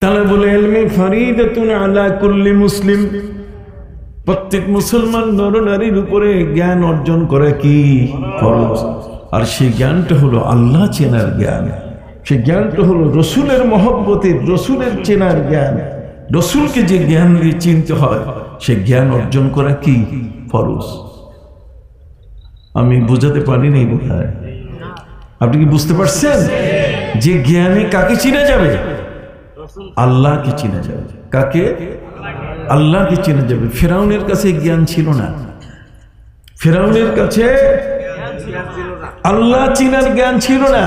তালাবুল ইলমি ফরিদাতুন আলা কুল্লি মুসলিম, প্রত্যেক মুসলমান নরনারীর উপরে জ্ঞান অর্জন করে কি ফরজ। আর সেই জ্ঞানটা হলো আল্লাহ চেনার জ্ঞান, সেই জ্ঞানটা হলো রসুলের মহব্বতের, রসুলের চেনার জ্ঞান। রসুলকে যে জ্ঞান দিয়ে চিনতে হয় সে জ্ঞান অর্জন করা কি ফরজ। আমি বোঝাতে পারিনি বোধহয়, আপনি কি বুঝতে পারছেন? যে জ্ঞানে কাকে চিনা যাবে? আল্লাহকে চিনা যাবে। কাকে? আল্লাহকে চিনা যাবে। ফিরআউনের কাছে জ্ঞান ছিল না, ফিরআউনের কাছে আল্লাহ চিনার জ্ঞান ছিল না।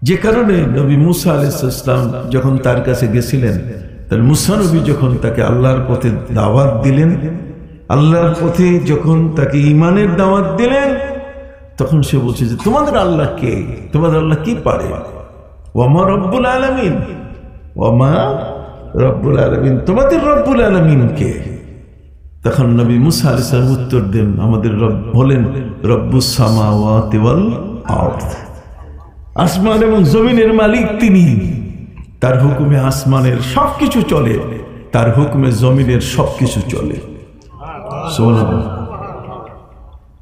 যে কারণে নবী মুসা আলাইহিস সালাম যখন তার কাছে গেছিলেন, তার মুসা নবী যখন তাকে আল্লাহর পথে দাওয়াত দিলেন, আল্লাহর পথে যখন তাকে ঈমানের দাওয়াত দিলেন, তখন সে বলছে যে তোমাদের আল্লাহ কে? তোমাদের আল্লাহ কি পারে? ওয়ামা রব্বুল আলামিন, ওয়ামা রব্বুল আলামিন, তোমাদের রব্বুল আলামিন কে? তখন নবী মুসা আলাইহিস সালাম উত্তর দেন, আমাদের রব হলেন রব্বুস সামাওয়াতি ওয়াল আরদ, আসমান এবং জমিনের মালিক তিনি। তার হুকুমে আসমানের সবকিছু চলে, তার হুকুমে জমিনের সবকিছু চলে। সুবহানাল্লাহ।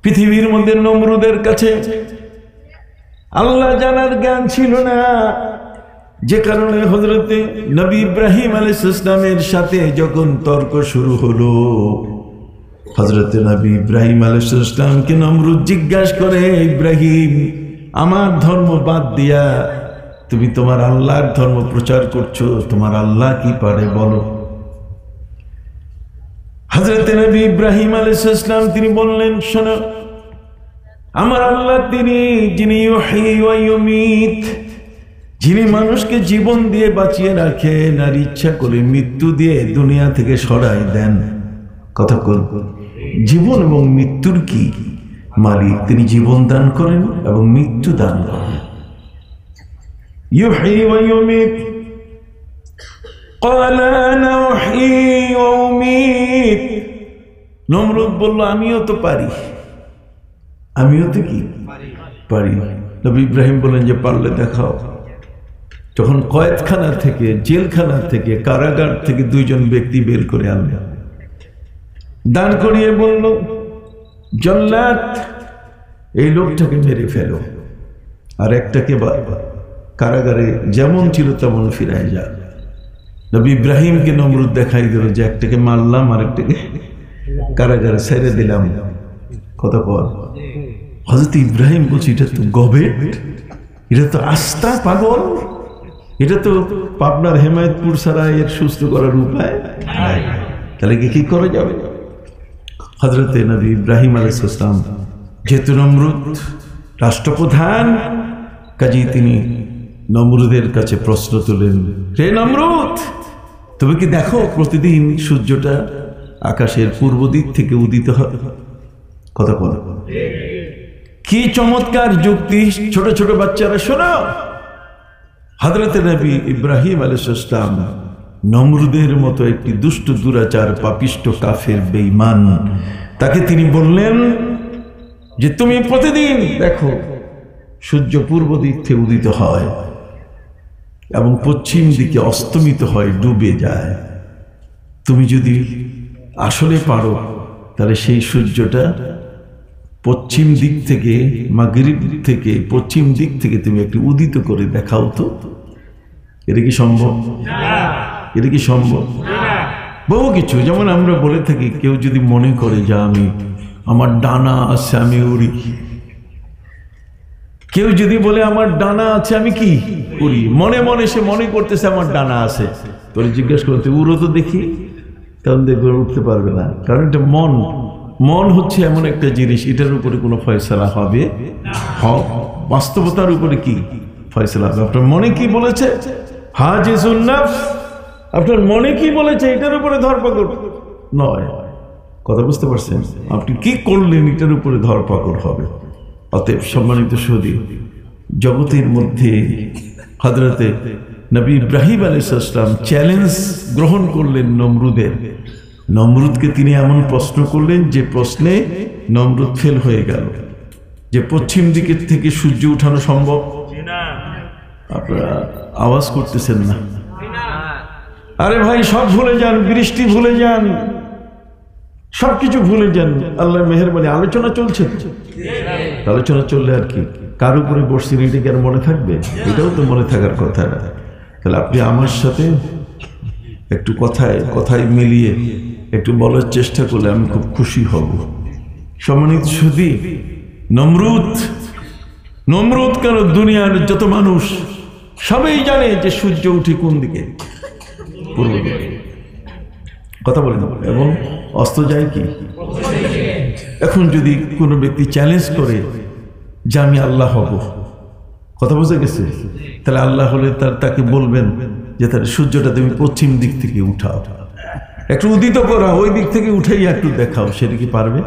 পৃথিবীর মধ্যে নমরুদের কাছে আল্লাহ জানার জ্ঞান ছিল না, যে কারণে হযরতে নবী ইব্রাহিম আলাইহিস সালামের সাথে যখন তর্ক শুরু হলো, হযরতে নবী ইব্রাহিম আলাইহিস সালামকে নমরুদ জিজ্ঞাসা করে, ইব্রাহিম, আমার ধর্ম বাদ দিয়া তুমি তোমার আল্লাহর ধর্ম প্রচার করছো, তোমার আল্লাহ কি পারে বলো? হযরতে নবী ইব্রাহিম আলাইহিস সালাম তিনি বললেন, শোনো, আমার আল্লাহ তিনি যিনি ইউহয়ী ওয়া ইউমীত, যিনি মানুষকে জীবন দিয়ে বাঁচিয়ে রাখেন আর ইচ্ছা করে মৃত্যু দিয়ে দুনিয়া থেকে সরাই দেন। কথা বল, জীবন এবং মৃত্যুর কি মালিক তিনি, জীবন দান করেন এবং মৃত্যু দান করেন। ইউহয়ী ওয়া ইউমীত, ক্বাল আনা উহয়ী ওয়া উমীত। নমরুদ বলল, আমিও তো পারি, আমিও তো কি পারি। নবী ইব্রাহিম বলেন যে পারলে দেখাও। তখন কয়েদখানা থেকে, জেলখানা থেকে, কারাগার থেকে দুইজন ব্যক্তি বের করে আনলেন, দান করিয়ে বলল, জল্লাদ এই লোকটাকে মেরে ফেলো, আর একটাকে কারাগারে যেমন ছিল তেমন ফিরায় যা। নবী ইব্রাহিমকে নমরুদ দেখাই দিল যে একটাকে মারলাম আর একটাকে কারাগারে ছেড়ে দিলাম। কথা বল। হযরত ইব্রাহিম বলছে, এটা তো গবেট, এটা তো আস্থা পাগল, এটা তো পাবনার হেমায়েতপুর ছাড়া এর সুস্থ করার উপায় নাই, তাহলে কি করা যাবে? হযরতে নবী ইব্রাহিম আলাইহিস সালাম যেহেতু নমরুদ রাষ্ট্রপ্রধান, কাজী তিনি নমরুদের কাছে প্রশ্ন তুলেন, হে নমরুদ, তুমি কি দেখো প্রতিদিন সূর্যটা আকাশের পূর্ব দিক থেকে উদিত হয়? কথা বলো, কি চমৎকার যুক্তি! ছোট ছোট বাচ্চারা শোনো, হযরতে নবী ইব্রাহিম আলাইহিস সালাম নমরুদের মতো একটি দুষ্ট দুরাচার পাপিষ্ট কাফের বেঈমান, তাকে তিনি বললেন যে তুমি প্রতিদিন দেখো সূর্য পূর্ব দিক থেকে উদিত হয় এবং পশ্চিম দিকে অস্তমিত হয়, ডুবে যায়। তুমি যদি আসলে পারো তাহলে সেই সূর্যটা পশ্চিম দিক থেকে, মাগরিব থেকে, পশ্চিম দিক থেকে তুমি একটু উদিত করে দেখাও তো। এটা কি সম্ভব? এটা কি সম্ভব? বহু কিছু, যেমন আমরা বলে থাকি, কেউ যদি মনে করে যে আমার ডানা আছে আমি উড়ি, কেউ যদি বলে আমার ডানা আছে আমি কি উড়ি, মনে মনে সে মনে করতেছে আমার ডানা আছে, তোরে জিজ্ঞেস করতে উড়ো তো দেখি, তখন দেখবে উঠতে পারবে না। কারণ এটা মন, মন হচ্ছে এমন একটা জিনিস, এটার উপরে কোনো ফয়সালা হবে বাস্তবতার উপরে কি ফয়সালা হবে? আপনার মনে কি বলেছে, হাজিজুন নাফস, আপনার মনে কি বলেছে এটার উপরে ধরপাকড় নয়। কথা বুঝতে পারছেন? আপনি কি করলেন এটার উপরে ধরপাকড় হবে। অতএব সম্মানিত সুধী, জগতের মধ্যে হযরতে নবী ইব্রাহিম আলাইহিস সালাম চ্যালেঞ্জ গ্রহণ করলেন নমরুদের। নমরুদকে তিনি এমন প্রশ্ন করলেন যে প্রশ্নে নমরুদ ফেল হয়ে গেল, যে পশ্চিম দিকের থেকে সূর্য উঠানো সম্ভব? আপনারা আওয়াজ করতেছেন না, আরে ভাই সব ভুলে যান, বৃষ্টি ভুলে যান, সবকিছু ভুলে যান। আল্লাহ মেহেরবানি। আলোচনা চলছে, আলোচনা চললে আর কি কার উপরে বসছি এটা কি আর মনে থাকবে? এটাও তো মনে থাকার কথা না। তাহলে আপনি আমার সাথে একটু কথায় মিলিয়ে একটু বলার চেষ্টা করলে আমি খুব খুশি হব। সম্মানিত সুধী, নমরুদ কেন দুনিয়ার যত মানুষ সবাই জানে যে সূর্য উঠে কোন দিকে? পূর্ব দিকে। কথা বলেন। এবং অস্ত যায় কি? এখন যদি কোনো ব্যক্তি চ্যালেঞ্জ করে যে আমি আল্লাহ হব, কথা বোঝা গেছে? তাহলে আল্লাহ হলে তাকে বলবেন যে তার সূর্যটা তুমি পশ্চিম দিক থেকে উঠাও, একটু উদিত করা, ওই দিক থেকে উঠাই একটু দেখাও। সেটা কি পারবে?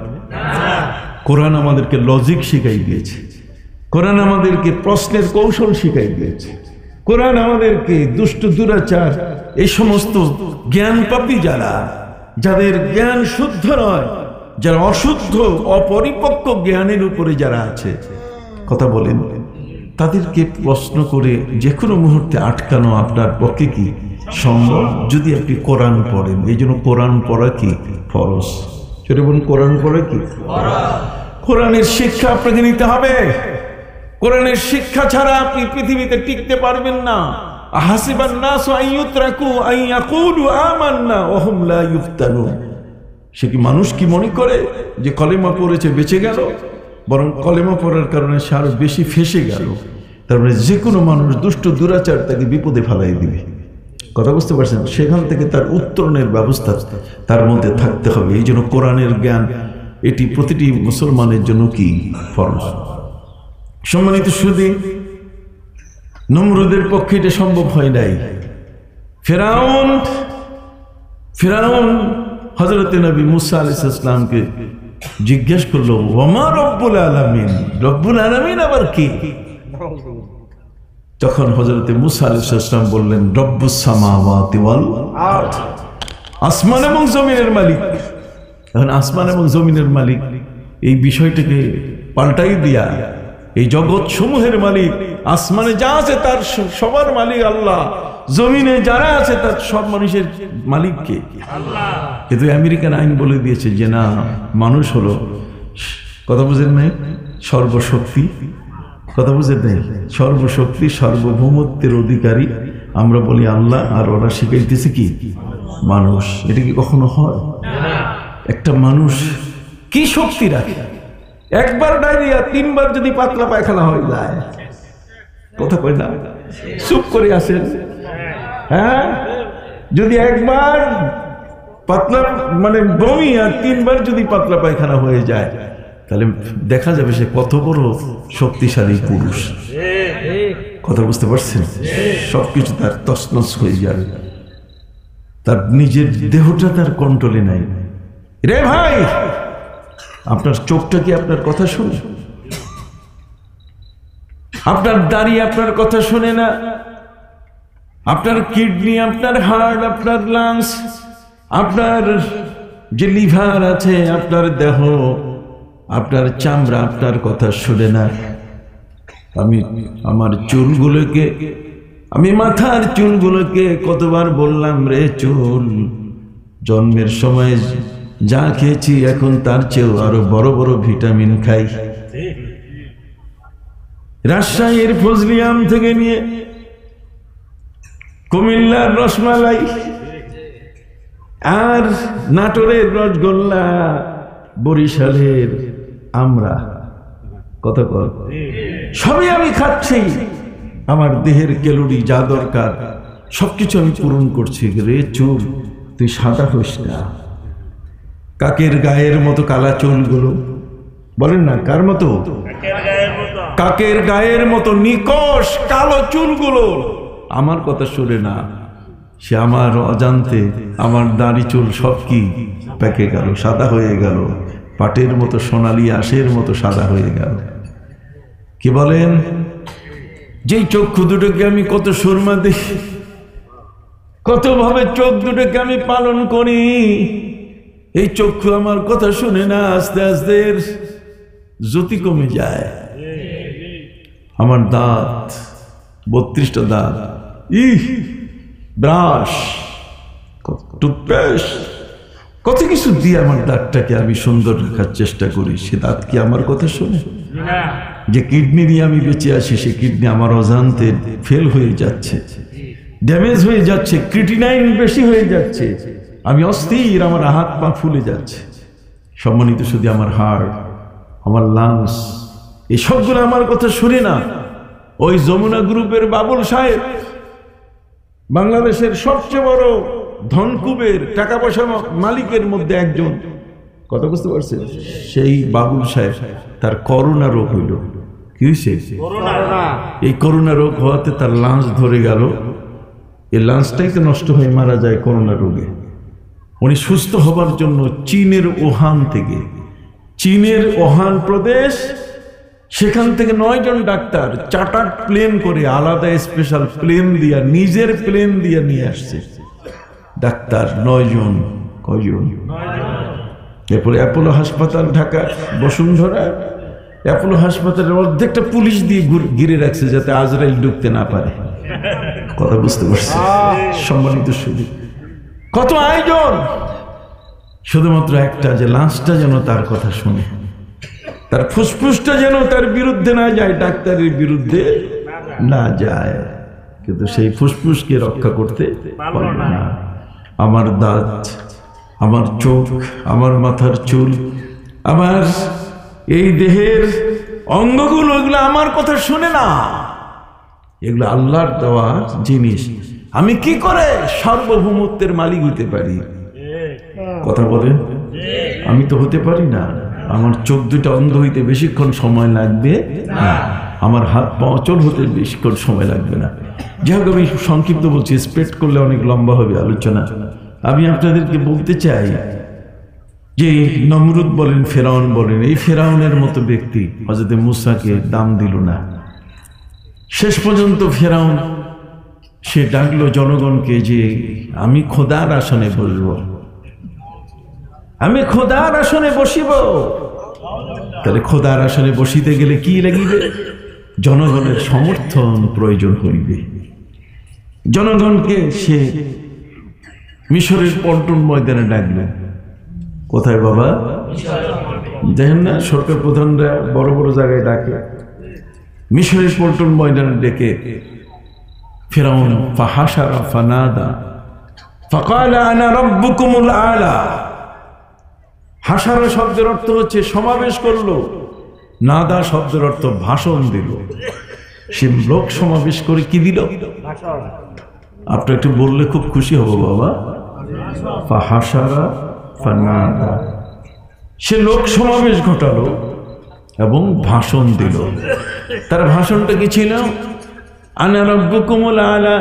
কোরআন আমাদেরকে লজিক শিখাই দিয়েছে, কোরআন আমাদেরকে প্রশ্নের কৌশল শিখাই দিয়েছে, কোরআন আমাদেরকে দুষ্ট দুরাচার এই সমস্ত জ্ঞান পাপী যাদের জ্ঞান শুদ্ধ নয়, যারা অশুদ্ধ অপরিপক্ক জ্ঞানের উপরে যারা আছে, কথা বলেন, তাদেরকে প্রশ্ন করে যে কোনো মুহূর্তে আটকানো আপনার পক্ষে কি সম্ভব? যদি আপনি কোরআন পড়েন। এই জন্য কোরআন পড়া কি ফরজ। সেটা বলুন, কোরআন পড়া কি? কোরআনের শিক্ষা আপনাকে নিতে হবে। কোরআনের শিক্ষা ছাড়া আপনি পৃথিবীতে টিকতে পারবেন না। আহাসিবান নাসু আন ইউতরাকু আন ইয়াকুলু আমান্না ওয়া হুম লা ইফতানুন। সে কি মানুষ কি মনে করে যে কলেমা পড়েছে বেঁচে গেল? বরং কলেমা পড়ার কারণে সে আরো বেশি ফেঁসে গেল। তার মানে যে কোনো মানুষ দুষ্ট দুরাচার তাকে বিপদে ফেলাই দিবে। কথা বুঝতে পারছেন? সেখান থেকে তার উত্তরণের ব্যবস্থা তার মধ্যে থাকতে হবে। এই জন্য কোরআনের জ্ঞান এটি প্রতিটি মুসলমানের জন্য কি ফরজ। সম্মানিত সুধী, নমরুদের পক্ষে এটা সম্ভব হয় নাই। ফেরাউন হযরত নবী মুসা আলাইহিস সালামকে জিজ্ঞেস করলো, ওমা রব্বুল আলামিন, রব্বুল আলামিন আবার কি? তখন হযরত মুসা আলাইহিস সালাম বললেন, রব্বুস সামাওয়াতি ওয়াল আরদ, আসমান এবং জমিনের মালিক। এখন আসমান এবং জমিনের মালিক এই বিষয়টাকে পাল্টাই দিয়া এই জগৎ সমূহের মালিক, আসমানে যা আছে তার সবার মালিক আল্লাহ, জমিনে যারা আছে তার সব মানুষের মালিক কে? আল্লাহ। কিন্তু আমেরিকান আইন বলে দিয়েছে যে না, মানুষ হলো, কথা বুঝেন নাই, সর্বশক্তি, কথা বুঝেন নাই, সর্বশক্তি সার্বভৌমত্বের অধিকারী আমরা বলি আল্লাহ, আর ওরা শিখাইতেছে কি মানুষ। এটা কি কখনো হয়? একটা মানুষ কি শক্তি রাখে? একবার ডায়রিয়া, 3 বার যদি পাতলা পায়খানা হয়ে যায়, কথা কই না, চুপ করে আসেন। হ্যাঁ, যদি একবার পাতলা মানে বমি আর 3 বার যদি পাতলা পায়খানা হয়ে যায়, তাহলে দেখা যাবে সে কত বড় শক্তিশালী পুরুষ। কথা বুঝতে পারছেন? সবকিছু তার তছনছ হয়ে যাবে, তার নিজের দেহটা তার কন্ট্রোলে নাই। রে ভাই, আপনার চোখটা কি আপনার কথা শুনে? আপনার দাড়ি আপনার কথা শুনে না? আপনার কিডনি, আপনার হার্ট, আপনার লাংস, আপনার যে লিভার আছে, আপনার দেহ, আপনার চামড়া আপনার কথা শুনে না? আমি আমার চুলগুলোকে, আমি মাথার চুলগুলোকে কতবার বললাম, রে চুল, জন্মের সময় যা খেয়েছি এখন তার চেয়েও আরো বড় বড় ভিটামিন খাই। রাজশাহীর ফজলি আম থেকে নিয়ে কুমিল্লার রসমালাই আর নাটোরের রসগোল্লা, বরিশালের আমরা, কত সবই আমি খাচ্ছি। আমার দেহের ক্যালোরি যা দরকার সবকিছু আমি পূরণ করছি। রে চুল, তুই সাদা হইস না। কাকের গায়ের মতো কালা চুলগুলো, বলেন না কার মতো? কাকের গায়ের মতো নিকশ কালো চুলগুলো আমার কথা শুনে না। সে আমার অজান্তে আমার দাড়ি চুল সব কি পেকে গেল, সাদা হয়ে গেল, পাটের মতো সোনালি আঁশের মতো সাদা হয়ে গেল। কি বলেন? যেই চক্ষু দুটোকে আমি কত সুরমা দেখি, কত ভাবে চোখ দুটোকে আমি পালন করি, এই চক্ষু আমার কথা শুনে না। আস্তে আস্তে জ্যোতি কমে যায়। আমার দাঁত, 32টা দাঁত, ব্রাশ টুথপেস্ট, কত কিছু দিয়ে আমার দাঁতটাকে আমি সুন্দর রাখার চেষ্টা করি। সে দাঁত কি আমার কথা শোনে? যে কিডনি নিয়ে আমি বেঁচে আছি, সে কিডনি আমার অজান্তে ফেল হয়ে যাচ্ছে, ড্যামেজ হয়ে যাচ্ছে, ক্রিটিনাইন বেশি হয়ে যাচ্ছে, আমি অস্থির, আমার হাত পা ফুলে যাচ্ছে। সম্মানিত শুধু আমার হার্ট, আমার লাংস, এই সবগুলো আমার কথা শুনে না। ওই যমুনা গ্রুপের বাবুল সাহেব, বাংলাদেশের সবচেয়ে বড় ধনকুবের টাকা পয়সা মালিকের মধ্যে একজন, কথা বুঝতে পারছেন? সেই বাবুল সাহেব, তার করোনা রোগ হইল। কি হয়েছে? এই করোনা রোগ হওয়াতে তার লাঞ্চ ধরে গেল। এই লাঞ্চটাই তো নষ্ট হয়ে মারা যায় করোনা রোগে। উনি সুস্থ হবার জন্য চীনের ওহান থেকে, চীনের ওহান প্রদেশ, সেখান থেকে 9 জন ডাক্তার চার্টার্ড প্লেন করে, আলাদা স্পেশাল প্লেন দিয়া, নিজের প্লেন দিয়া নিয়ে আসছে ডাক্তার 9 জন। কয়জন? এরপরে অ্যাপোলো হাসপাতাল, ঢাকা বসুন্ধরা, অ্যাপোলো হাসপাতালের অর্ধেকটা পুলিশ দিয়ে ঘিরে রাখছে যাতে আজরাইল ঢুকতে না পারে। কথা বুঝতে পারছি? সম্মানিত শুধু কত আয়োজন, শুধুমাত্র একটা, যে লাঞ্চটা যেন তার কথা শুনে, তার ফুসফুসটা যেন তার বিরুদ্ধে না যায়, ডাক্তারের বিরুদ্ধে না যায়। কিন্তু সেই ফুসফুসকে রক্ষা করতে পারবে না। আমার দাঁত, আমার চোখ, আমার মাথার চুল, আমার এই দেহের অঙ্গগুলো, এগুলো আমার কথা শুনে না। এগুলো আল্লাহর দেওয়া জিনিস। আমি কি করে সার্বভৌমত্বের মালিক হতে পারি? কথা বলেন? আমি তো হতে পারি না। আমার চোখ দুটা অন্ধ হইতে বেশিক্ষণ সময় লাগবে না, আমার হাত পা অচল হতে বেশিক্ষণ সময় লাগবে না। যাই হোক, আমি সংক্ষিপ্ত বলছি, স্প্রেড করলে অনেক লম্বা হবে আলোচনা। আমি আপনাদেরকে বলতে চাই যে নমরুদ বলেন, ফেরাউন বলেন, এই ফেরাউনের মতো ব্যক্তি হযরত মুসাকে দাম দিল না। শেষ পর্যন্ত ফেরাউন সে ডাকলো জনগণকে যে আমি খোদার আসনে বসব, আমি খোদার আসনে বসিব। তাহলে খোদার আসনে বসিতে গেলে কি লাগিবে? জনগণের সমর্থন প্রয়োজন হইবে। জনগণকে সে মিশরের পল্টন ময়দানে ডাকলো। কোথায় বাবা? দেখেন না, সরকার প্রধানরা বড় বড় জায়গায় ডাকে। মিশরের পল্টন ময়দানে ডেকে ফিরআউন ফাহাশারা ফানাদা ফাকালা আনা রাব্বুকুমুল আলা। হাসারা শব্দের অর্থ হচ্ছে সমাবেশ করলো, নাদা শব্দের অর্থ ভাষণ দিল। সে লোক সমাবেশ করে কি দিল? আপনি একটু বললে খুব খুশি হব বাবা। ফাহাশারা ফানাদা, সে লোক সমাবেশ ঘটালো এবং ভাষণ দিল। তার ভাষণটা কি ছিল? আনা রাব্বুকুমুল আলা,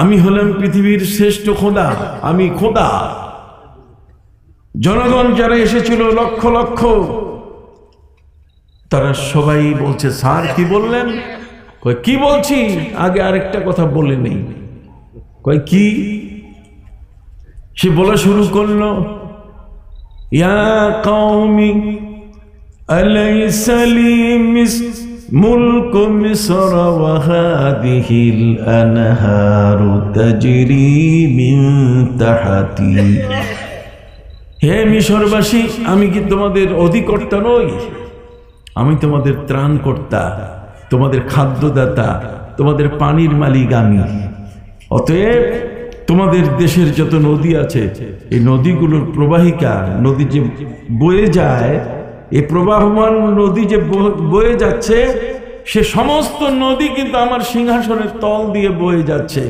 আমি হলাম পৃথিবীর শ্রেষ্ঠ খোদা, আমি খোদা। জনগণ যারা এসেছিল লক্ষ লক্ষ, তারা সবাই বলছে, স্যার কি বললেন? কয় কি বলছি, আগে আরেকটা কথা বলে নেই। কয় কি? সে বলা শুরু করলো, ইয়া কওমি আলাইসা লি মুলকু মিসর ওয়া হাদিহিল আনহারু তাজরি মিন তাহতি। হে মিশরবাসী, আমি কি তোমাদের অধিকর্তা নই? আমি তোমাদের ত্রাণকর্তা, তোমাদের খাদ্যদাতা, তোমাদের পানির মালিক আমি। অতএব তোমাদের দেশের যত নদী আছে, এই নদীগুলোর প্রবাহিকা, নদী যে বয়ে যায়, এই প্রবাহমান নদী যে বয়ে যাচ্ছে, সে সমস্ত নদী কিন্তু আমার সিংহাসনের তল দিয়ে বয়ে যাচ্ছে।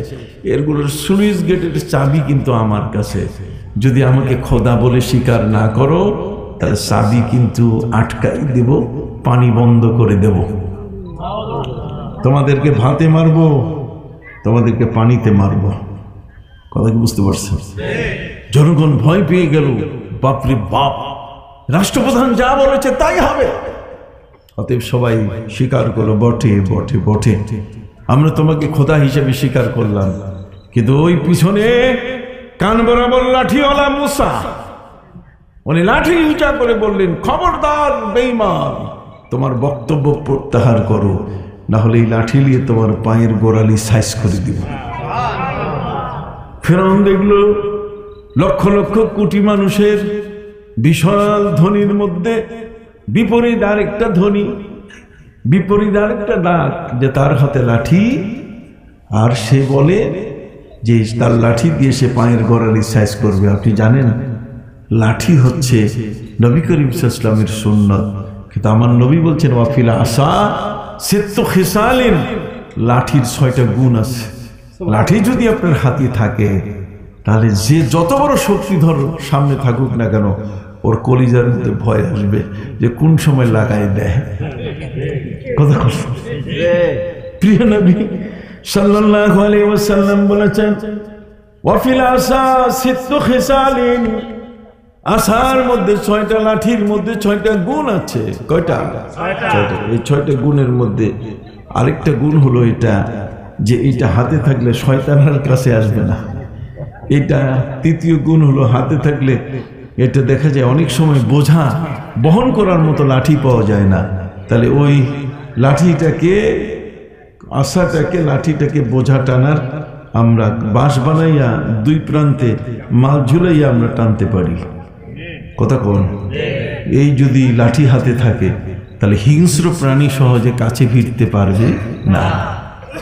এরগুলোর সুইচ গেটের চাবি কিন্তু আমার কাছে। যদি আমাকে খোদা বলে স্বীকার না করো, তাহলে চাবি কিন্তু আটকাই দেব, পানি বন্ধ করে দেব। তোমাদেরকে ভাতে মারবো, তোমাদেরকে পানিতে মারবো। কথা কি বুঝতে পারছেন? জনগণ ভয় পেয়ে গেল, বাপরে বাপ, রাষ্ট্রপ্রধান যা বলেছে তাই হবে। অতএব সবাই স্বীকার করলো, বটে বটে বটে, আমরা তোমাকে খোদা হিসেবে স্বীকার করলাম। কিন্তু ওই পিছনে কান বরাবর লাঠিওয়ালা মুসা, উনি লাঠি উঁচা করে বললেন, খবরদার বেঈমান, তোমার বক্তব্য প্রত্যাহার করো, না হলে এই লাঠি নিয়ে তোমার পায়ের গোড়ালি সাইজ করে দিব। ফেরাউন দেখলো লক্ষ লক্ষ কোটি মানুষের বিশাল ধ্বনির মধ্যে বিপরীত আরেকটা ধ্বনি, বিপরীত আরেকটা ডাক যে তার হাতে লাঠি, আর সে বলে যে তার লাঠি দিয়ে সে পায়ের গোড়ালি সাইজ করবে। আপনি জানেন লাঠি হচ্ছে নবী করিম সাল্লাল্লাহু আলাইহি ওয়াসাল্লামের সুন্নাত, কিন্তু আমার নবী বলছেন ওয়াফিল আসা সিত্তু খিসালিন, লাঠির 6টা গুণ আছে। লাঠি যদি আপনার হাতে থাকে তাহলে যে যত বড় শক্তিধর সামনে থাকুক না কেন ওর কলিজার মধ্যে ভয় আসবে যে কোন সময় লাগাই দেয়। কথা কথা প্রিয় নবী সাল্লাল্লাহু আলাইহি ওয়াসাল্লাম বলেছেন ওয়াফিল আসা সিত্তু খিসালিন, আসার মধ্যে 6টা, লাঠির মধ্যে 6টা গুণ আছে। কয়টা? 6টা। এই 6টা গুণের মধ্যে আরেকটা গুণ হলো এটা যে এটা হাতে থাকলে শয়তানের কাছে আসবে না। এটা তৃতীয় গুণ হলো হাতে থাকলে এটা দেখা যায় অনেক সময় বোঝা বহন করার মতো লাঠি পাওয়া যায় না, তাহলে ওই লাঠিটাকে, আশাটাকে, লাঠিটাকে বোঝা টানার আমরা বাঁশ বানাইয়া 2 প্রান্তে মাল ঝুলাইয়া আমরা টানতে পারি। কথা কোন? এই যদি লাঠি হাতে থাকে তাহলে হিংস্র প্রাণী সহজে কাছে ভিড়তে পারবে না।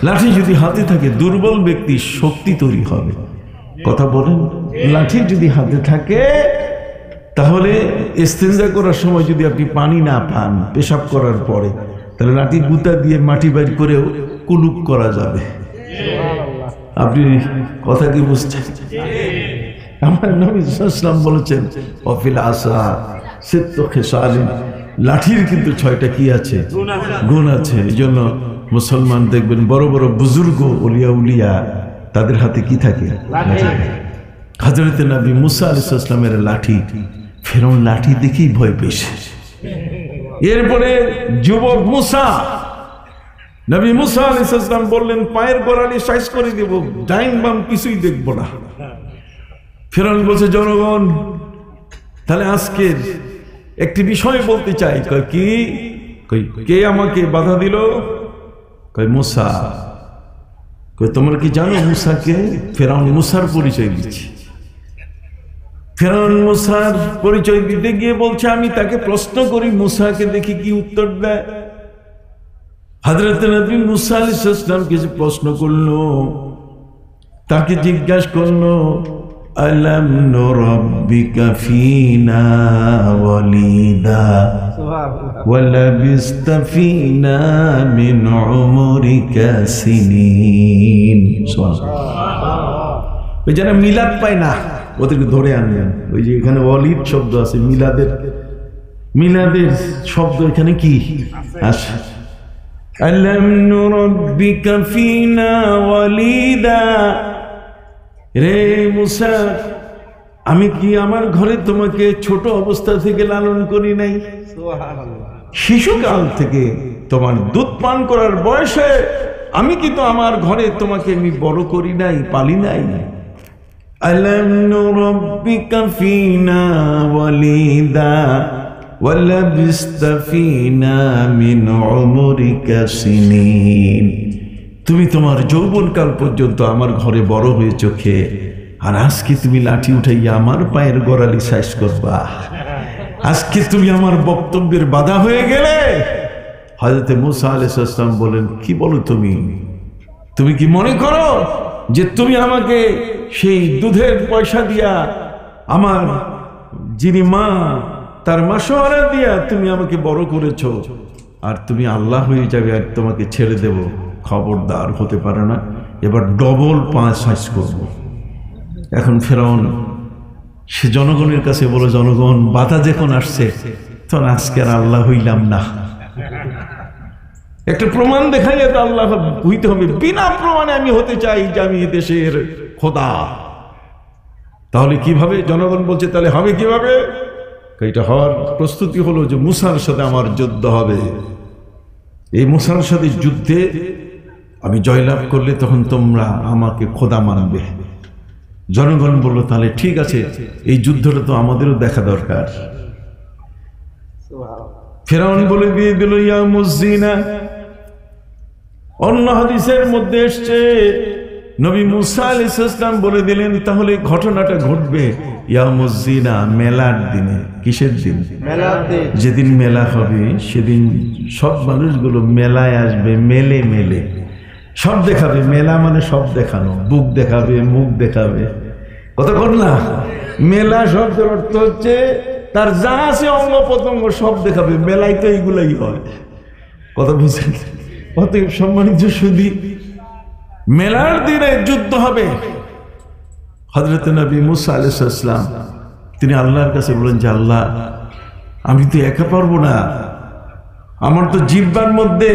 লাঠি যদি হাতে থাকে দুর্বল ব্যক্তির শক্তি তৈরি হবে। কথা বলেন, লাঠি যদি হাতে থাকে তাহলে ইস্তেঞ্জা করার সময় যদি আপনি পানি না পান পেশাব করার পরে, তাহলে লাঠি গুতা দিয়ে মাটি বাইর করেও কুলুপ করা যাবে। আপনি কথা কি বুঝছেন? আমার নবী সাল্লাল্লাহু আলাইহি ওয়াসাল্লাম বলেছেন ওয়াফিল আসা সিত্তু খিসালিন, লাঠির কিন্তু 6টা কি আছে? গুণ আছে। এই জন্য মুসলমান দেখবেন বড় বড় বুজুর্গ ওলিয়া উলিয়া তাদের হাতে কি থাকে? হযরত নবী মুসা আলাইহিস সালামের লাঠি, ফেরাউন লাঠি দেখেই ভয় পেয়েছে। এরপরে যুবক মুসা, নবী মুসা আলাইহিস সালাম বললেন পায়ের গোড়ালি সাইজ করে দেব, ডাইন বাম কিছুই দেখব না। ফেরাউন বলছে জনগণ তাহলে আজকের একটি বিষয় বলতে চাই। কয় কি? কই কে আমাকে বাধা দিল? কই মুসা। কই তোমরা কি জানো মুসাকে? ফেরাউন মুসার পরিচয় দিচ্ছে। ফেরাউন মুসার পরিচয় দিতে গিয়ে বলছে আমি তাকে প্রশ্ন করি, মুসাকে দেখি কি উত্তর দেয়। হযরত নবী মুসা আলাইহিস সালাম কিছু প্রশ্ন করলো, তাকে জিজ্ঞাসা করলো আলাম নুরাব্বিকা ফিনা ওয়ালিদা ওয়ালাবিস্তা ফিনা মিন উমরিকা সিনিন। ওই যারা মিলাদ পায় না ওদেরকে ধরে আনবেন। ওই যে এখানে ওয়ালিদ শব্দ আছে, মিলাদের শব্দ এখানে কি আছে? আলাম নুরাব্বিকা ফিনা ওয়ালিদা, রে মুসা আমি কি আমার ঘরে তোমাকে ছোট অবস্থা থেকে লালন করি নাই? শিশুকাল থেকে তোমার দুধ পান করার বয়সে আমি কি তো আমার ঘরে তোমাকে আমি বড় করি নাই, পালি নাই? আলাম নুরাব্বিকা ফিনা ওয়ালিদা ওয়ালাবিস্তা ফিনা মিন উমরিকা সিনিন, তুমি তোমার যৌবনকাল পর্যন্ত আমার ঘরে বড় হয়েছ খেয়ে, আর আজকে তুমি লাঠি উঠাইয়া আমার পায়ের গোড়ালি সাইজ করবা। আজকে তুমি আমার বক্তব্যের বাধা হয়ে গেলে। হযরত মুসা আলাইহিস সালাম বলেন কি বলো তুমি কি মনে করো যে তুমি আমাকে সেই দুধের পয়সা দিয়া, আমার যিনি মা তার মাসোয়ারা দিয়া তুমি আমাকে বড় করেছ, আর তুমি আল্লাহ হয়ে যাবে আর তোমাকে ছেড়ে দেব? খবরদার, হতে পারে না। এবার ডবল পা সাইজ করব। এখন ফেরাউন সে জনগণের কাছে বলে, জনগণ বাধা যখন আসছে তখন আজকে আর আল্লাহ হইলাম না, একটা প্রমাণ দেখাইলে তো আল্লাহ হইতে হবে। বিনা প্রমাণে আমি হতে চাই যে আমি দেশের খোদা। তাহলে কিভাবে? জনগণ বলছে তাহলে হবে কিভাবে? এটা হওয়ার প্রস্তুতি হলো যে মুসার সাথে আমার যুদ্ধ হবে। এই মুসার সাথে যুদ্ধে আমি জয়লাভ করলে তখন তোমরা আমাকে খোদা মানবে। জনগণ বলল তাহলে ঠিক আছে, এই যুদ্ধটা তো আমাদেরও দেখা দরকার। ফেরাউন বলে দিয়ে দিল ইয়া মুজিনা। অন্য হাদিসের মধ্যে এসছে নবী মুসা আলাইহিস সালাম বলে দিলেন তাহলে ঘটনাটা ঘটবে ইয়াউমুজ জিনা, মেলার দিনে। কিসের দিন? মেলার দিন। যেদিন মেলা হবে সেদিন সব মানুষগুলো মেলায় আসবে, মেলে মেলে সব দেখাবে। মেলা মানে সব দেখানো, বুক দেখাবে, মুখ দেখাবে, কতক্ষণ না। মেলা শব্দের অর্থ হচ্ছে তার যা আছে অঙ্গ প্রত্যঙ্গ সব দেখাবে। মেলায় তো এইগুলাই হয়, কথা বুঝছেন? অতএব সম্মানিত সুধী, মেলার দিনে যুদ্ধ হবে। হযরত নবী মুসা আলাইহিস সালাম তিনি আল্লাহর কাছে বলেন যে আল্লাহ, আমি তো একা পারবো না, আমার তো জিহ্বার মধ্যে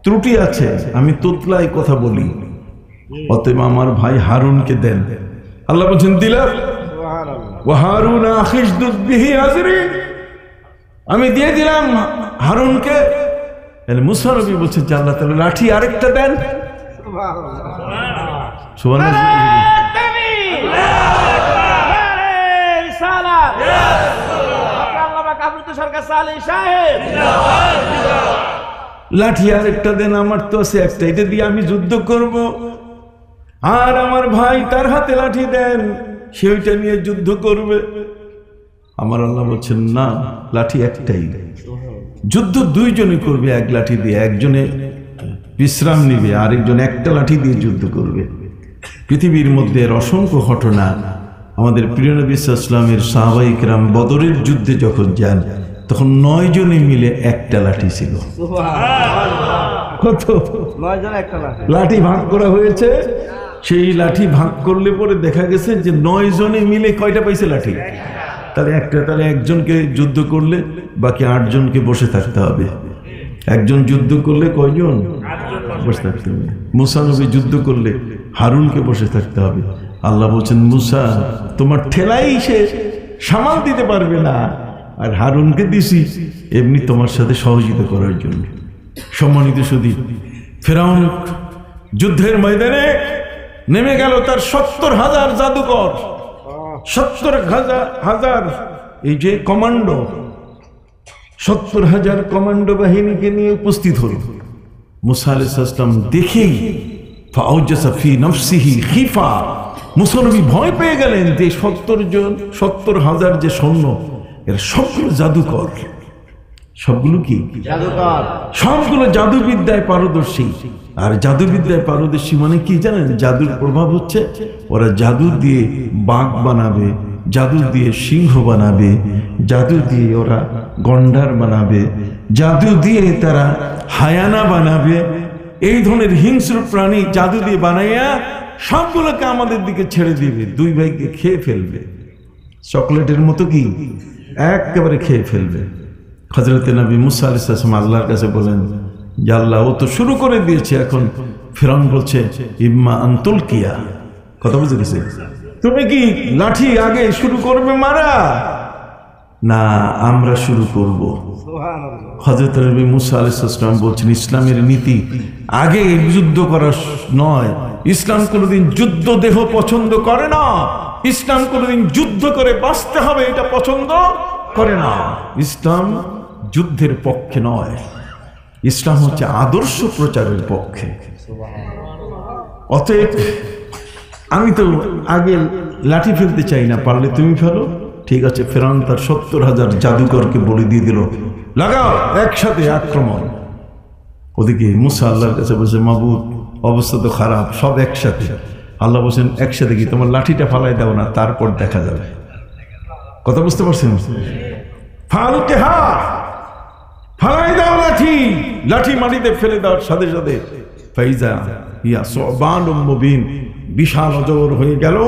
ত্রুটি আছে, আমি তোতলাই কথা বলি, অতএব আমার ভাই হারুনকে দেন। আল্লাহ বলছেন দিলাম, ওয়া হারুন আখিশদুদ বিহি আজরি, আমি দিয়ে দিলাম হারুনকে। মুসা নবী বলছেন যে আল্লাহ তাআলা লাঠি আরেকটা দেন। সুবহানাল্লাহ। লাঠি আরেকটা দেন, আমার তো আছে একটা, এটা দিয়ে আমি যুদ্ধ করব। আর আমার ভাই তার হাতে লাঠি দেন, সে ওইটা নিয়ে যুদ্ধ করবে। আমার আল্লাহ বলছেন না, লাঠি একটাই, যুদ্ধ দুইজনে করবে এক লাঠি দিয়ে। একজনে বিশ্রাম নিবে, আরেকজন একটা লাঠি দিয়ে যুদ্ধ করবে। পৃথিবীর মধ্যে অসংখ্য ঘটনা। আমাদের প্রিয় নবী সাল্লাল্লাহু আলাইহি ওয়াসাল্লামের সাহাবায়ে কেরাম বদরের যুদ্ধে যখন যান তখন 9 জনে মিলে একটা লাঠি ছিল। কত? 9 জন একটা লাঠি। লাঠি ভাগ করা হয়েছে, সেই লাঠি ভাগ করলে পরে দেখা গেছে যে 9 জনে মিলে কয়টা পাইছে লাঠি? তাহলে একটা, তাহলে একজনকে যুদ্ধ করলে বাকি 8 জনকে বসে থাকতে হবে। একজন যুদ্ধ করলে কয়জন? বসে থাকতে হবে। মুসা নবী যুদ্ধ করলে হারুনকে বসে থাকতে হবে। আল্লাহ বলছেন মুসা তোমার ঠেলাই সে সামাল দিতে পারবে না, আর হারুনকে দিছি এমনি তোমার সাথে সহযোগিতা করার জন্য। সম্মানিত সুধী, ফেরাউন যুদ্ধের ময়দানে নেমে গেল, তার 70,000 জাদুকর, 70,000 এই যে কমান্ডো, 70,000 কমান্ডো বাহিনীকে নিয়ে উপস্থিত হল। মুসা আলাইহিস সালাম দেখেই ফাওজাসা ফি নফসিহি খিফা, মুসা নবী ভয় পেয়ে গেলেন যে 70,000 যে সৈন্য এর সবগুলো জাদুকর। সবগুলো কি? জাদুকর। সবগুলো জাদুবিদ্যায় পারদর্শী। আর জাদুবিদ্যায় পারদর্শী মানে কি জানেন? জাদুর প্রভাব হচ্ছে ওরা জাদু দিয়ে বাঘ বানাবে, জাদু দিয়ে সিংহ বানাবে, জাদু দিয়ে ওরা গন্ডার বানাবে, জাদু দিয়ে তারা হায়ানা বানাবে। এই ধরনের হিংস্র প্রাণী জাদু দিয়ে বানাইয়া সবগুলোকে আমাদের দিকে ছেড়ে দিবে, 2 ভাইকে খেয়ে ফেলবে, চকলেটের মতো কি একেবারে খেয়ে ফেলবে। হযরত নবী মুসা আলাইহিস সালাম আল্লাহর কাছে বলেন যে আল্লাহ, ও তো শুরু করে দিয়েছে, এখন ফিরআউন বলছে ইম্মা আনতুল কিয়া, কথা বুঝে গেছে, তুমি কি লাঠি আগে শুরু করবে মারা? না, আমরা শুরু করব। হযরত নবী মুসা আলাইহিস সালাম বলছেন ইসলামের নীতি আগে যুদ্ধ করা নয়। ইসলাম কোনোদিন যুদ্ধ দেহ পছন্দ করে না। ইসলাম কোনোদিন যুদ্ধ করে বাঁচতে হবে এটা পছন্দ করে না। ইসলাম যুদ্ধের পক্ষে নয়, ইসলাম হচ্ছে আদর্শ প্রচারের পক্ষে। অতএব আমি তো আগে লাঠি ফেলতে চাই না, পারলে তুমি ফেলো। ঠিক আছে, ফেরাউন তার 70,000 জাদুকরকে বলে দিয়ে দিল, লাগাও একসাথে আক্রমণ। ওদিকে মুসা আল্লাহর কাছে বলছে মাবুদ, অবস্থা তো খারাপ, সব একসাথে। আল্লাহ বলছেন একসাথে কি, তোমার লাঠিটা ফালাই দাও না, তারপর দেখা যাবে। কথা বুঝতে পারছেন? ফালকেহা, ফালাই দাও লাঠি, লাঠি মাটিতে ফেলে দেওয়ার সাথে সাথে ফাইজা ইয়া সুবানুম মুবিন, বিশাল অজগর হয়ে গেল।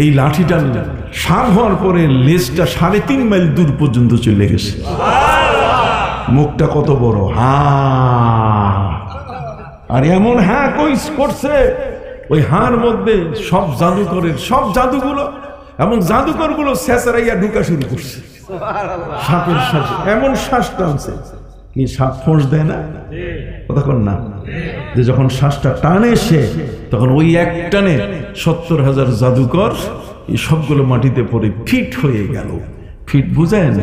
এই লাঠিটা সার হওয়ার পরে লেজটা 3.5 মাইল দূর পর্যন্ত চলে গেছে। মুখটা কত বড়, হা, আর এমন হা কইস করছে, ওই হার মধ্যে সব জাদুকরের সব জাদুগুলো এবং জাদুকরগুলো ছেঁচড়াইয়া ঢুকা শুরু করছে। সাপের শ্বাস, এমন শ্বাস টানছে, কি সাপ ফোঁস দেয় না কতক্ষণ না, যে যখন শ্বাসটা টানে সে, তখন ওই এক টানে 70,000 জাদুকর এই সবগুলো মাটিতে পড়ে ফিট হয়ে গেল। ফিট বুঝেন?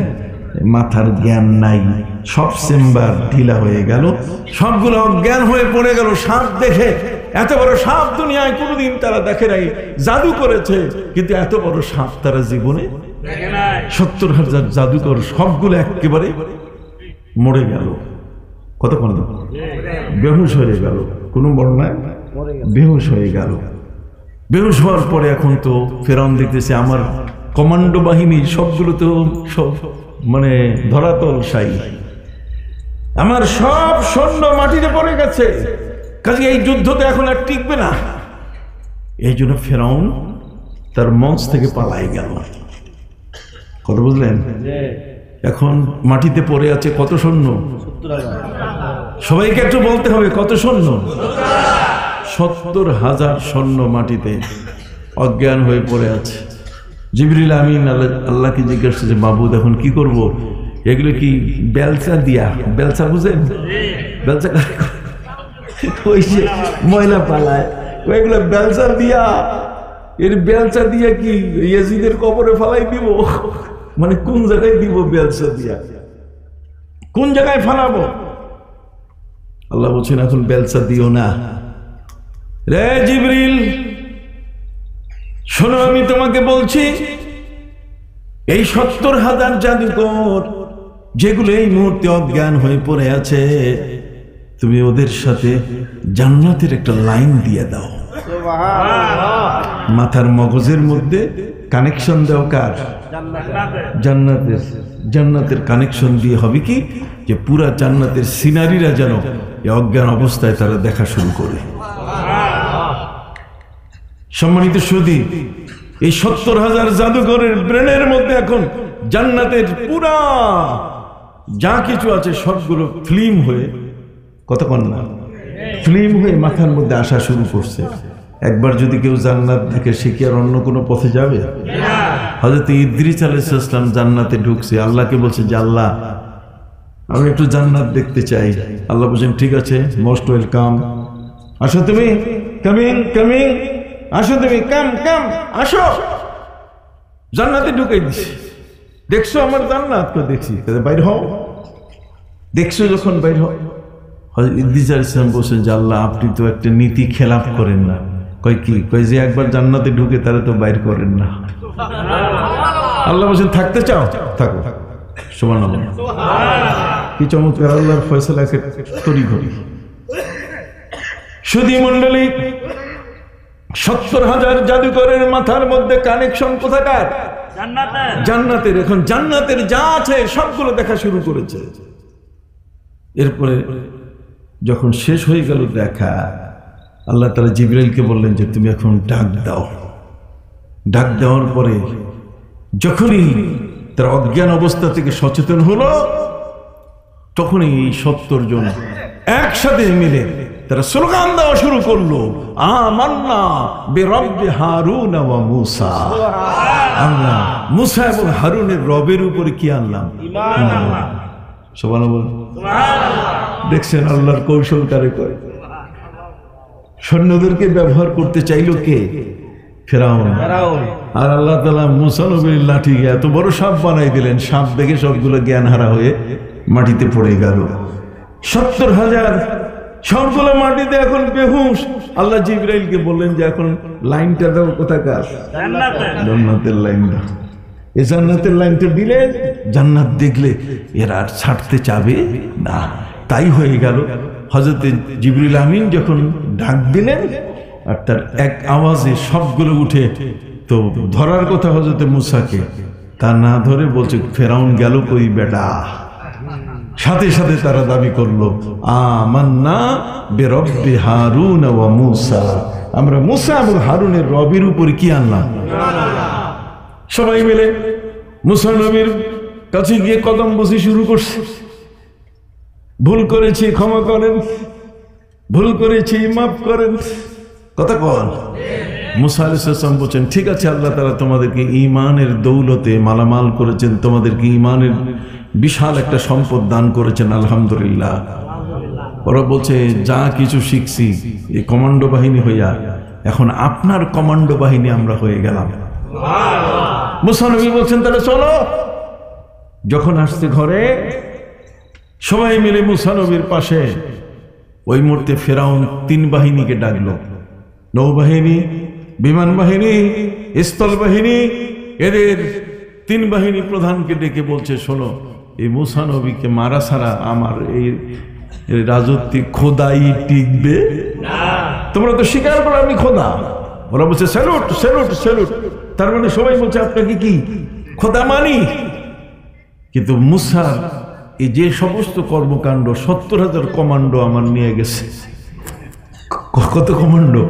মাথার জ্ঞান নাই, সব চেম্বার ঢিলা হয়ে গেল, সবগুলো অজ্ঞান হয়ে পড়ে গেল। সাপ দেখে এত বড় সাপ দুনিয়ায় কোনোদিন তারা দেখে নাই, জাদু করেছে কিন্তু এত বড় সাপ তারা জীবনে 70,000 জাদুকর সবগুলো একেবারে মরে গেল। কতক্ষণ বেহুশ হয়ে গেল, কোনো বর্ণায় বেহুশ হয়ে গেল। বেহুশ হওয়ার পরে এখন তো ফেরাউন দেখতেছে আমার কমান্ডো বাহিনী সবগুলো তো সব মানে ধরাতল সাই, আমার সব সৈন্য মাটিতে পড়ে গেছে, কাজে এই যুদ্ধ তো এখন আর টিকবে না। এই জন্য ফেরাউন তার মঞ্চ থেকে পালাই গেল। কত বুঝলেন? এখন মাটিতে পড়ে আছে কত সৈন্য? সবাইকে একটু বলতে হবে কত সৈন্য? 70,000 সৈন্য মাটিতে অজ্ঞান হয়ে পড়ে আছে। জিবরিল আমিন আল্লাহকে জিজ্ঞাসা করছে, বাবু এখন কি করব? এগুলো কি বেলচা দিয়া, বেলচা বুঝেন? বেলচা ওই যে ময়লা পালায়, ওইগুলো বেলচা দিয়া, এর বেলচা দিয়া কি ইয়াজিদের কবরে ফালাই দিব? মানে কোন জায়গায় দিব বেলচা দিয়া, কোন জায়গায় ফালাবো? আল্লাহ বলছেন এখন বেলচা দিও না। রে জিবরিল শোনো, আমি তোমাকে বলছি এই 70,000 জাদুকর যেগুলো এই মুহূর্তে অজ্ঞান হয়ে পড়ে আছে, তুমি ওদের সাথে জান্নাতের একটা লাইন দিয়ে দাও। মাথার মগজের মধ্যে কানেকশন দাও কার? জান্নাতের। জান্নাতের কানেকশন দিয়ে হবে কি যে পুরা জান্নাতের সিনারিরা যেন এই অজ্ঞান অবস্থায় তারা দেখা শুরু করে। সম্মানিত সুধী, এই 70,000 জাদুঘরের ব্রেনের মধ্যে এখন জান্নাতের পুরা যা কিছু আছে সবগুলো ফিল্ম হয়ে, কতক্ষণ না ফিল্ম হয়ে মাথার মধ্যে আসা শুরু করছে। একবার যদি কেউ জান্নাত দেখে সে কি আর অন্য কোনো পথে যাবে? হযরত ইদ্রিস আলাইহিস সালাম জান্নাতে ঢুকছে, আল্লাহকে বলছে যে আল্লাহ আমি একটু জান্নাত দেখতে চাই। আল্লাহ বলছেন ঠিক আছে, মোস্ট ওয়েলকাম, আসো তুমি, কামিং কামিং, আসো তুমি, কাম কাম, আসো। জান্নাতে ঢুকে দিছি। দেখছো আমার জান্নাত? তো দেখছি। বাইর হও। দেখছো যখন বাইর হও। হযরত ইদ্রিস আলাইহিস সালাম বলছেন যে আল্লাহ আপনি তো একটা নীতি খেলাফ করেন না। কয় কি? কয় যে একবার জান্নাতে ঢুকে তারা তো বাইর করেন না। আল্লাহ বলছেন থাকতে চাও? থাকো। সুবহানাল্লাহ। কি চমৎকার আল্লাহর ফয়সালাকে তড়িঘড়ি। সুধী মণ্ডলী, 70,000 জাদুকরের মাথার মধ্যে কানেকশন কোথাকার? জান্নাতের। এখন জান্নাতের যা আছে সবগুলো দেখা শুরু করেছে। এরপরে যখন শেষ হয়ে গেল দেখা, আল্লাহ তাআলা জিবরাইলকে বললেন যে তুমি এখন ডাক দাও। ডাক দেওয়ার পরে যখনই তার অজ্ঞান অবস্থা থেকে সচেতন হলো, তখনই এই 70 জন একসাথে মিলে তারা স্লোগান দেওয়া শুরু করলো, আমান্না বিরব্বি হারুন ওয়া মূসা। আমরা মূসা এবং হারুনের রবের উপরে কি আনলাম? ঈমান। সুবহানাল্লাহ। দেখছেন আল্লাহর কৌশল কারে কয়। সৈন্যদেরকে ব্যবহার করতে চাইলো কে? ফেরাউন। আর আল্লাহ তাআলা মূসা নবীর লাঠি এত বড় সাপ বানাই দিলেন, সাপ দেখে সবগুলো জ্ঞান হারা হয়ে মাটিতে পড়ে গেল। 70,000 সবগুলো মাটিতে এখন বেহুশ। আল্লাহ জিবরাইলকে বললেন যে এখন লাইনটা দাও কোথাকার? জান্নাতের লাইন দাও। এই জান্নাতের লাইনটা দিলে জান্নাত দেখলে এরা আর ছাড়তে চাবে না। তাই হয়ে গেল। হযরত জিবরিল আমিন যখন ডাক দিলেন আর তার এক আওয়াজে সবগুলো উঠে, তো ধরার কথা হযরত মূসাকে, তা না ধরে বলছে ফেরাউন গেল কই বেটা। সাথে সাথে তারা দাবি করলো আমান্না বিরব্বি হারুন ওয়া মূসা। আমরা মূসা এবং হারুনের রবের উপরে কি আনলাম? সবাই মিলে মূসা নবীর কাছে গিয়ে কদম বসি শুরু করছে। ভুল করেছি ক্ষমা করেন, ভুল করেছি মাফ করেন। কথা কন। মূসা আলাইহিস সালাম বলেন ঠিক আছে, আল্লাহ তাআলা তোমাদেরকে ঈমানের দৌলতে মালামাল করেছেন, তোমাদেরকে ঈমানের বিশাল একটা সম্পদ দান করেছেন, আলহামদুলিল্লাহ। ওরা বলছে যা কিছু শিখছি এই কমান্ডো বাহিনী হইয়া এখন আপনার কমান্ডো বাহিনী আমরা হয়ে গেলাম। মূসা নবী বলছেন তাহলে চলো। যখন আসছে ঘরে সবাই মিলে মূসা নবীর পাশে ওই মুহূর্তে ফেরাউন 3 বাহিনীকে ডাকলো, নৌবাহিনী, বিমান বাহিনী, স্থল বাহিনী, এদের 3 বাহিনী প্রধানকে ডেকে বলছে, শোনো, এই মূসা নবীকে মারা ছাড়া আমার এই রাজত্বে খোদাই টিকবে না। তোমরা তো স্বীকার করো আমি খোদা। ওরা বলছে স্যালুট স্যালুট স্যালুট। তার মানে সবাই বলছে আপনাকে কি খোদা মানি। কিন্তু মূসার এই যে সমস্ত কর্মকাণ্ড, 70,000 কমান্ডো আমার নিয়ে গেছে। কত কমান্ডো?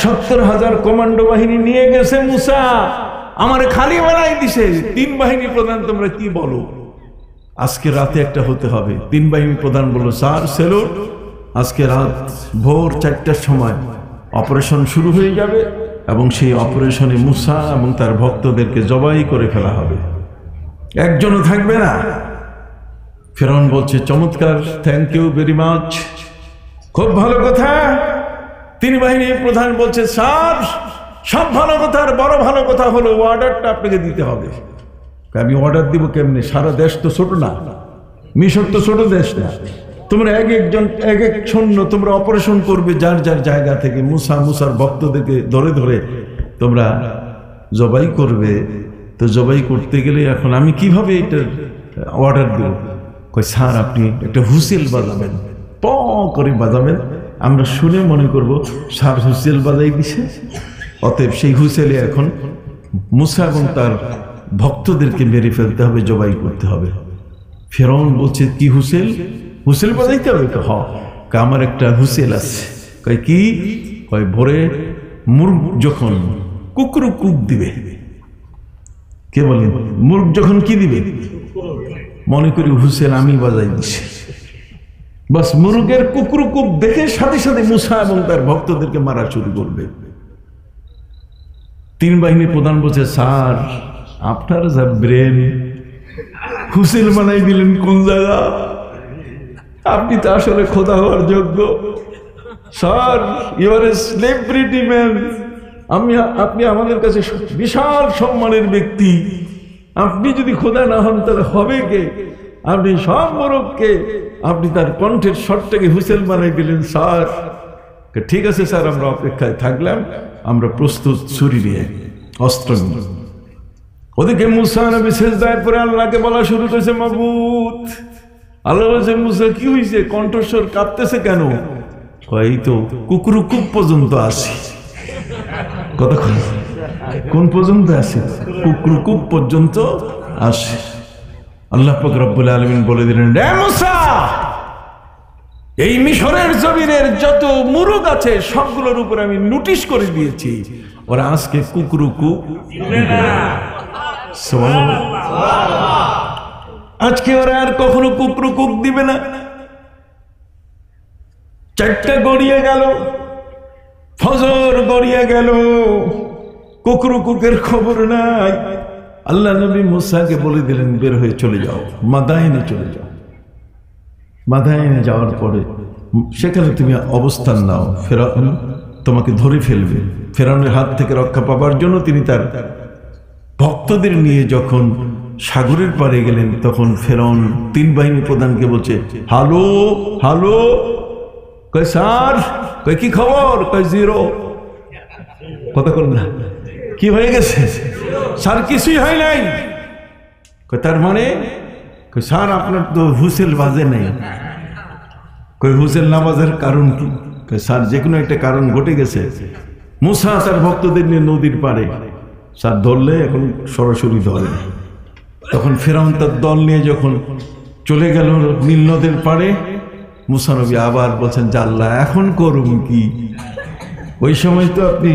70,000 কমান্ডো বাহিনী নিয়ে গেছে মূসা, আমার খালি বানাই দিছে। 3 বাহিনী প্রধান তোমরা কি বলো? আজকে রাতে একটা হতে হবে। 3 বাহিনী প্রধান বলল, স্যার স্যালুট, আজকে রাত ভোর 4টার সময় অপারেশন শুরু হয়ে যাবে এবং সেই অপারেশনে মূসা এবং তার ভক্তদেরকে জবাই করে ফেলা হবে, একজনও থাকবে না। ফেরাউন বলছে, চমৎকার, থ্যাংক ইউ ভেরি মাচ, খুব ভালো কথা। 3 বাহিনী প্রধান বলছে, স্যার সব ভালো কথা, আর বড় ভালো কথা হলো অর্ডারটা আপনাকে দিতে হবে। আমি অর্ডার দিব কেমনে? সারা দেশ তো ছোট না, মিশর তো ছোট দেশ না। তোমরা এক এক সৈন্য তোমরা অপারেশন করবে যার যার জায়গা থেকে, মুসার ভক্তদেরকে ধরে ধরে তোমরা জবাই করবে। তো জবাই করতে গেলে এখন আমি কিভাবে এটার অর্ডার দেব? কই, স্যার আপনি একটা হুইসেল বাজাবেন, প করে বাজাবেন, আমরা শুনে মনে করব স্যার হুইসেল বাজাই দিছে। অতএব সেই হুইসেলে এখন মুসা এবং তার ভক্তদেরকে মেরে ফেলতে হবে, জবাই করতে হবে। ফেরাউন বলছে, কি হুইসেল? হুইসেল বাজাইতে হবে? তো আমার একটা হুইসেল আছে। কয় কি? কয় ভোরে মুরগ যখন কুকুরু কুক দিবে। কে বলেন? মুরগ যখন কি দিবে? মনে করি হুইসেল আমি বাজাই দিছি। বাস মুরগের কুকুরু কুক দেখে সাথে সাথে মুসা এবং তার ভক্তদেরকে মারা শুরু করবে। 3 বাহিনী প্রধান বলছে, স্যার আপনার যা ব্রেন, হুইসেল বানাই দিলেন কোন জায়গা? আপনি তো আসলে খোদা হওয়ার যোগ্য। Sir you are a celebrity man, আপনি আমাদের কাছে বিশাল সম্মানের ব্যক্তি। আপনি যদি খোদা না হন তাহলে হবে কে? আপনি সব মোরগকে, আপনি তার কণ্ঠের স্বরটাকে হুইসেল বানাই দিলেন। স্যার ঠিক আছে স্যার, আমরা অপেক্ষায় থাকলাম, আমরা প্রস্তুত ছুরি নিয়ে, অস্ত্র নিয়ে। ওদিকে মুসা নবী সিজদায় পড়ে আল্লাহকে বলা শুরু করেছে, মাবুদ। আল্লাহ বলছে, মুসা কি হয়েছে? কণ্ঠস্বর কাঁপতেছে কেন? এই তো কুকুরু কুক পর্যন্ত আসি। কতক্ষণ? কোন পর্যন্ত আসে? কুকুরু কুক পর্যন্ত আসে। আল্লাহ পাক রব্বুল আলামিন বলে দিলেন, রে মুসা, এই মিশরের জমিনের যত মুরগ আছে সবগুলোর উপর আমি নোটিশ করে দিয়েছি, ওরা আজকে কুকুরু কুক আজকে ওরা আর কখনো কুকুরু কুক দিবে না। 4টা গড়িয়ে গেল, ফজর গড়িয়ে গেল, কুকুরু কুকের খবর নাই। আল্লাহ নবী মুসাকে বলে দিলেন, বের হয়ে চলে যাও, মাদায়েনে চলে যাও। মাদায়েনে যাওয়ার পরে সেখানে তুমি অবস্থান নাও, ফেরাউন তোমাকে ধরে ফেলবে। ফেরাউনের হাত থেকে রক্ষা পাবার জন্য তিনি তার ভক্তদের নিয়ে যখন সাগরের পাড়ে গেলেন, তখন ফেরাউন 3 বাহিনী প্রধানকে বলছে, হ্যালো হ্যালো। কয় স্যার। কয় কি খবর? কয় জিরো। কথা বল না, কি হয়ে গেছে? স্যার কিছুই হয় নাই। কয় তার মানে? কয় স্যার আপনার তো হুইসেল বাজে নাই। কই হুইসেল না বাজার কারণ কি? কয় স্যার যে কোনো একটা কারণ ঘটে গেছে। মুসা তার ভক্তদের নিয়ে নদীর পাড়ে, স্যার ধরলে এখন সরাসরি ধরে। তখন ফেরাউন তার দল নিয়ে যখন চলে গেল নীল নদের পাড়ে, মুসা নবী আবার বলছেন, আল্লাহ এখন করুন কি? ওই সময় তো আপনি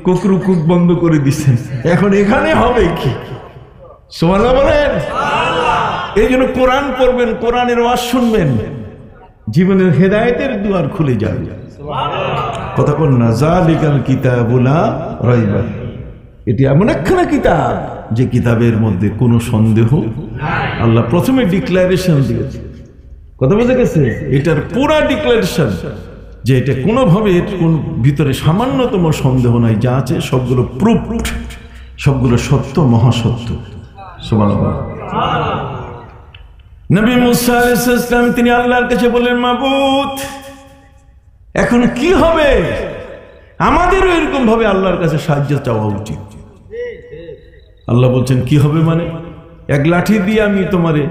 কুকুরু কুক বন্ধ করে দিচ্ছেন, এখন এখানে হবে কি? সুবহানাল্লাহ বলেন। এই জন্য কোরআন পড়বেন, কোরআনের ওয়াজ শুনবেন, জীবনের হেদায়েতের দুয়ার খুলে যাবে। কথা বল না, যালিকাল কিতাবু লা রাইবা। এটি এমন একখানা কিতাব যে কিতাবের মধ্যে কোনো সন্দেহ নাই। আল্লাহ প্রথমে ডিক্লারেশন দিয়েছে, কথা বুঝে গেছে? এটার পুরা ডিক্লারেশন যে এটা কোনোভাবে কোন ভিতরে সামান্যতম সন্দেহ নাই, যা আছে সবগুলো প্রুফ, সবগুলো সত্য, মহাসত্য। সুবহানাল্লাহ। নবী মুসা আলাইহিস সালাম তিনি আল্লাহর কাছে বললেন, মাবুদ এখন কি হবে? আমাদেরও এরকম ভাবে আল্লাহর কাছে সাহায্য চাওয়া উচিত। আল্লাহ বলছেন কি হবে মানে, এক লাঠি দিয়ে আমি তোমারে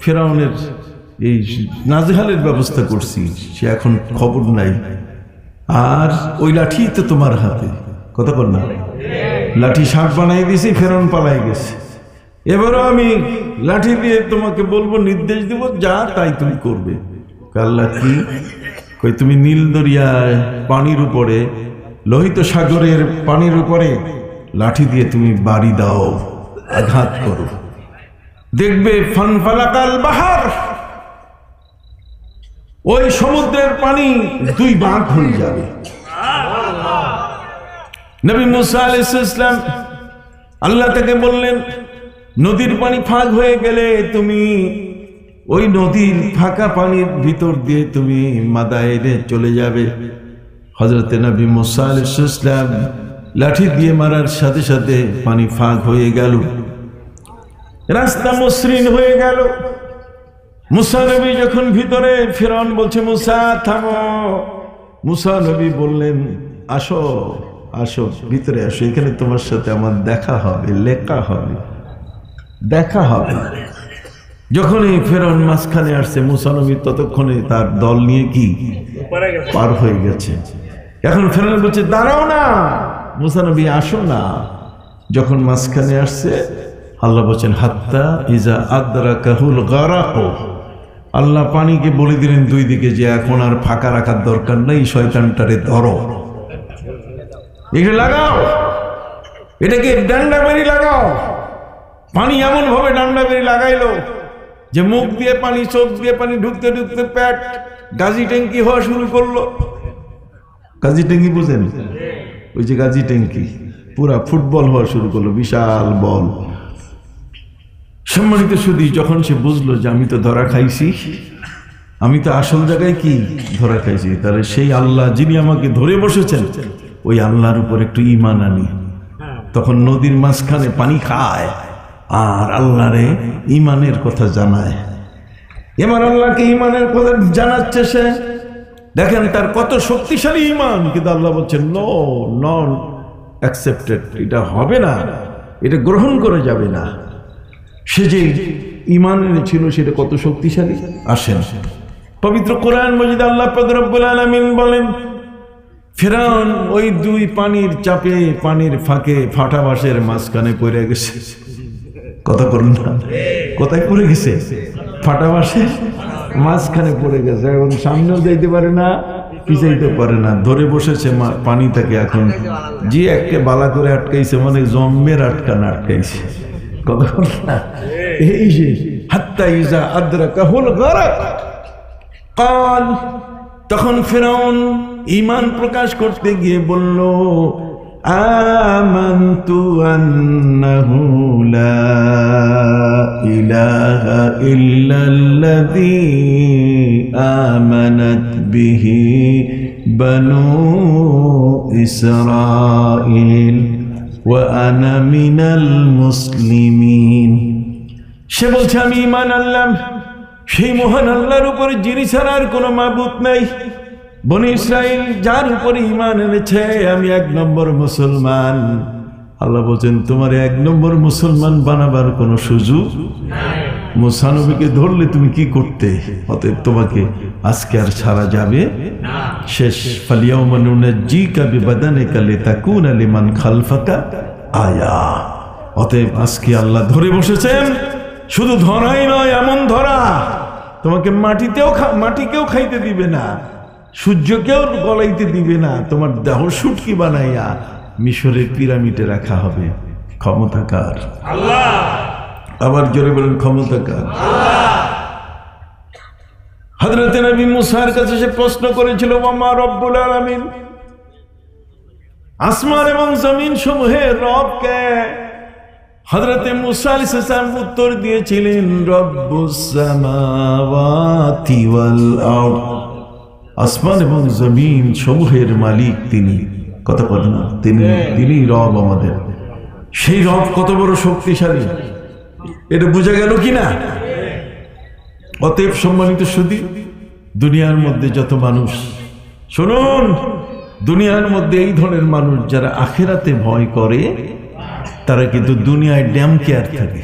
ফেরাউনের এই নাজেহালের ব্যবস্থা করছি, সে এখন খবর নাই, আর ওই লাঠি তো তোমার হাতে, কথা বল না, লাঠি শাক বানাই দিয়েছি, ফেরাউন পালাই গেছে, এবারও আমি লাঠি দিয়ে তোমাকে বলবো, নির্দেশ দেব, যা তাই তুমি করবে। আল্লাহ কি কই, তুমি নীল দরিয়ায় পানির উপরে, লোহিত সাগরের পানির উপরে লাঠি দিয়ে তুমি বাড়ি দাও, আঘাত করো, দেখবে ফানফালাকাল বাহার, ওই সমুদ্রের পানি দুই ভাগ হয়ে যাবে। নবী মুসা আলাইহিস সালাম আল্লাহ তাকে বললেন, নদীর পানি ফাঁক হয়ে গেলে তুমি ওই নদীর ফাঁকা পানির ভিতর দিয়ে তুমি মাদায়েনে চলে যাবে। হযরত নবী মুসা আলাইহিস সালাম লাঠি দিয়ে মারার সাথে সাথে পানি ফাঁক হয়ে গেল, রাস্তা মসৃণ হয়ে গেল। মুসা নবী যখন ভিতরে, ফিরআউন বলছে মুসা থামো। মুসা নবী বললেন, আসো আসো, ভিতরে আসো, এখানে তোমার সাথে আমার দেখা হবে, লেখা হবে, দেখা হবে। যখনই ফিরআউন মাঝখানে আসছে, মুসা নবী ততক্ষণে তার দল নিয়ে কি পার হয়ে গেছে। এখন ফিরআউন বলছে দাঁড়াও না, মুসা নবী আসো না। যখন মাঝখানে আসছে, আল্লাহ বলছেন হাত্তা ইজা আদরাকাহুল গারাক, আল্লাহ পানিকে বলে দিলেন দুই দিকে যে এখন আর ফাঁকা রাখার দরকার নেই, শয়তানটারে ধরো, এটা লাগাও, এটাকে ডান্ডা বেরি লাগাও। পানি এমন ভাবে ডান্ডা বেরি লাগাইলো যে মুখ দিয়ে পানি, চোখ দিয়ে পানি ঢুকতে ঢুকতে পেট গাজি ট্যাঙ্কি হওয়া শুরু করলো। গাজি ট্যাঙ্কি বুঝেন? ওই যে গাজি ট্যাঙ্কি পুরা ফুটবল হওয়া শুরু করলো, বিশাল বল। সম্মানিত সুধী, যখন সে বুঝলো যে আমি তো ধরা খাইছি, আমি তো আসল জায়গায় কি ধরা খাইছি, তাহলে সেই আল্লাহ যিনি আমাকে ধরে বসেছেন, ওই আল্লাহর উপর একটু ঈমান আনি। তখন নদীর মাঝখানে পানি খায় আর আল্লাহরে ঈমানের কথা জানায়। এবার আল্লাহকে ঈমানের কথা জানাচ্ছে সে, দেখেন তার কত শক্তিশালী ঈমান, কিন্তু আল্লাহ বলছেন নো, নট অ্যাকসেপ্টেড, এটা হবে না, এটা গ্রহণ করা যাবে না। সে যে ঈমান এনেছিল সেটা কত শক্তিশালী। আসেন পবিত্র কোরআন মাজিদে আল্লাহ পাক রব্বুল আলামিন বলেন, ফিরআউন ওই দুই পানির চাপে, পানির ফাঁকে ফাটা বাঁশের মাঝখানে পড়ে গেছে। কথা বলুন না, কোথায় পড়ে গেছে? ফাটা বাঁশের মাঝখানে পড়ে গেছে। এবং সামনেও যাইতে পারে না, পিছাইতে পারে না, ধরে বসেছে পানি তাকে। এখন যে একে বালা করে আটকাইছে, মানে জম্মের আটকান আটকাইছে। কথা বলুন না, এই যে হাত্তা ইজা আদরাকাহুল গারাক কাল, তখন ফিরআউন ঈমান প্রকাশ করতে গিয়ে বলল, আমানতু আন্নাহু লা ইলাহা ইল্লাল্লাযী আমানাত বিহি বানু ইসরাঈল ওয়া আনা মিনাল মুসলিমিন। সে বলছে আমি ঈমান আনলাম সেই মহান আল্লাহর উপর যিনি ছাড়া আর কোনো মাবুদ নাই। বনি ইসরাইল যার উপরে ঈমান এনেছে, আমি এক নম্বর মুসলমান। আল্লাহ বলছেন তোমার এক নম্বর মুসলমান বানাবার কোনো সুযোগ নাই। মুসা নবীকে ধরলে তুমি কি করতে? অতএব তোমাকে আজকে আর ছাড়া যাবে না, শেষ। ফালিয়াউমা নুনাজ্জিকা বিবাদানিকা লিতাকুনা লিমান খালফাকা আয়া। অতএব আজকে আল্লাহ ধরে বসেছেন, শুধু ধরাই নয়, এমন ধরা তোমাকে মাটিকেও খাইতে দিবে না, সূর্যকেও গলাইতে দিবে না, তোমার দেহ শুটকি বানাইয়া মিশরের পিরামিডে রাখা হবে। ক্ষমতাকার আল্লাহ। আবার জোরে বলেন ক্ষমতাকার আল্লাহ। হযরত নবী মুসার কাছে সে প্রশ্ন করেছিল, ওয়া রব্বুল আলামিন, আসমান এবং জমিন সমূহের রব কে? হযরত মুসা আলাইহিস সালাম উত্তর দিয়েছিলেন, রব্বুস সামাওয়াতি ওয়াল আরদ, আসমান এবং জমিন সমূহের মালিক তিনি। কথা বলেন না, তিনি রব আমাদের। সেই রব কত বড় শক্তিশালী, এটা বোঝা গেল কিনা? অতএব সম্মানিত সুধী, দুনিয়ার মধ্যে যত মানুষ শুনুন, দুনিয়ার মধ্যে এই ধরনের মানুষ যারা আখেরাতে ভয় করে তারা কিন্তু দুনিয়ায় ড্যাম কেয়ার থাকে।